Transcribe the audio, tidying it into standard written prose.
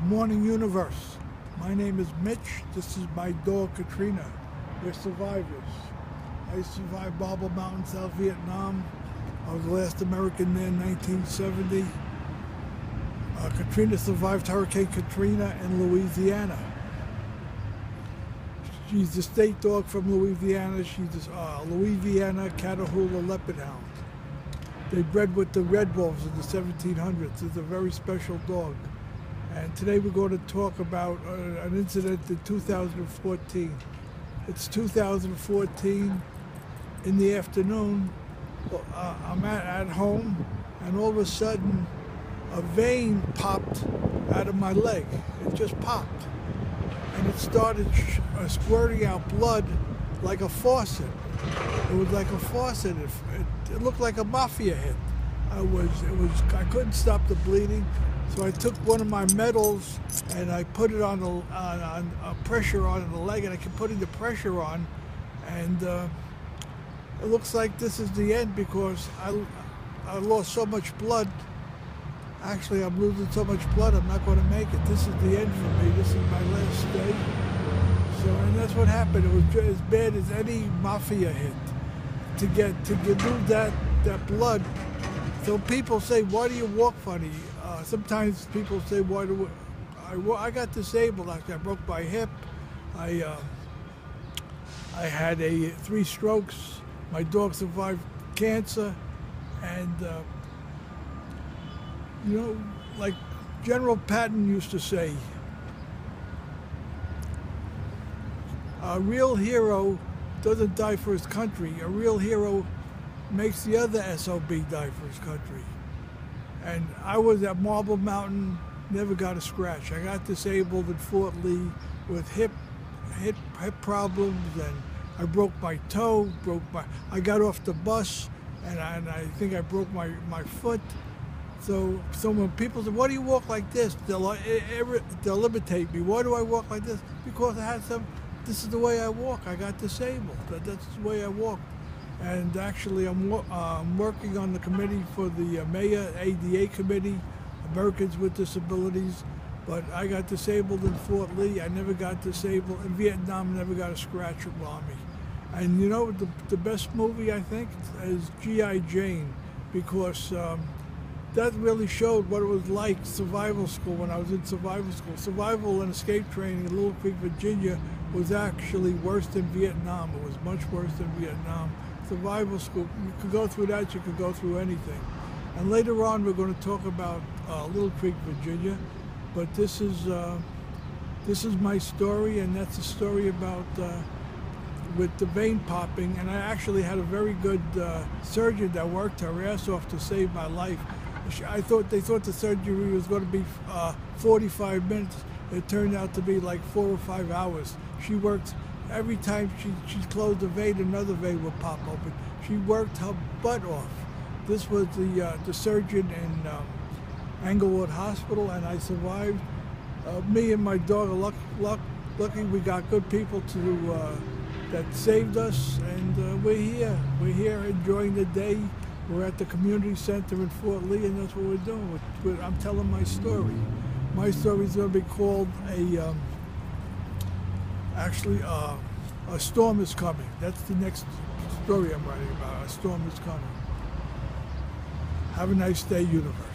Good morning, universe. My name is Mitch. This is my dog, Katrina. We're survivors. I survived Marble Mountain, South Vietnam. I was the last American there in 1970. Katrina survived Hurricane Katrina in Louisiana. She's the state dog from Louisiana. She's a Louisiana Catahoula Leopard Hound. They bred with the Red Wolves in the 1700s. It's a very special dog. And today we're going to talk about an incident in 2014. It's 2014 in the afternoon. I'm at home, and all of a sudden a vein popped out of my leg. It just popped. And it started squirting out blood like a faucet. It was like a faucet. It looked like a mafia hit. I couldn't stop the bleeding. So I took one of my medals and I put it on a pressure on the leg, and I kept putting the pressure on, and it looks like this is the end because I lost so much blood. Actually, I'm losing so much blood, I'm not going to make it. This is the end for me. This is my last day. So, and that's what happened. It was just as bad as any mafia hit. To remove that blood. So people say, why do you walk funny? Sometimes people say, why do I got disabled? I broke my hip. I had 3 strokes. My dog survived cancer, and you know, like General Patton used to say, a real hero doesn't die for his country. A real hero makes the other SOB die for his country. And I was at Marble Mountain, never got a scratch. I got disabled in Fort Lee with hip problems, and I broke my toe, I got off the bus, and I think I broke my foot. So when people say, why do you walk like this? They'll imitate me. Why do I walk like this? Because this is the way I walk. I got disabled. That's the way I walk. And actually, I'm working on the committee for the MAYA ADA committee, Americans with Disabilities. But I got disabled in Fort Lee. I never got disabled in Vietnam. Never got a scratch on me. And you know, the best movie I think is G.I. Jane, because that really showed what it was like survival school when I was in survival school. Survival and escape training in Little Creek, Virginia was actually worse than Vietnam. It was much worse than Vietnam. Survival school, you could go through that, you could go through anything. And later on we're going to talk about Little Creek, Virginia. But this is my story, and that's a story about with the vein popping. And I actually had a very good surgeon that worked her ass off to save my life. They thought the surgery was going to be 45 minutes. It turned out to be like 4 or 5 hours. She worked every time she closed a vein, another vein would pop open. She worked her butt off. This was the surgeon in Englewood Hospital, and I survived. Me and my dog are lucky. We got good people that saved us, and we're here. We're here enjoying the day. We're at the community center in Fort Lee, and that's what we're doing. I'm telling my story. My story is going to be called A Storm is Coming. That's the next story I'm writing about. A storm is coming. Have a nice day, universe.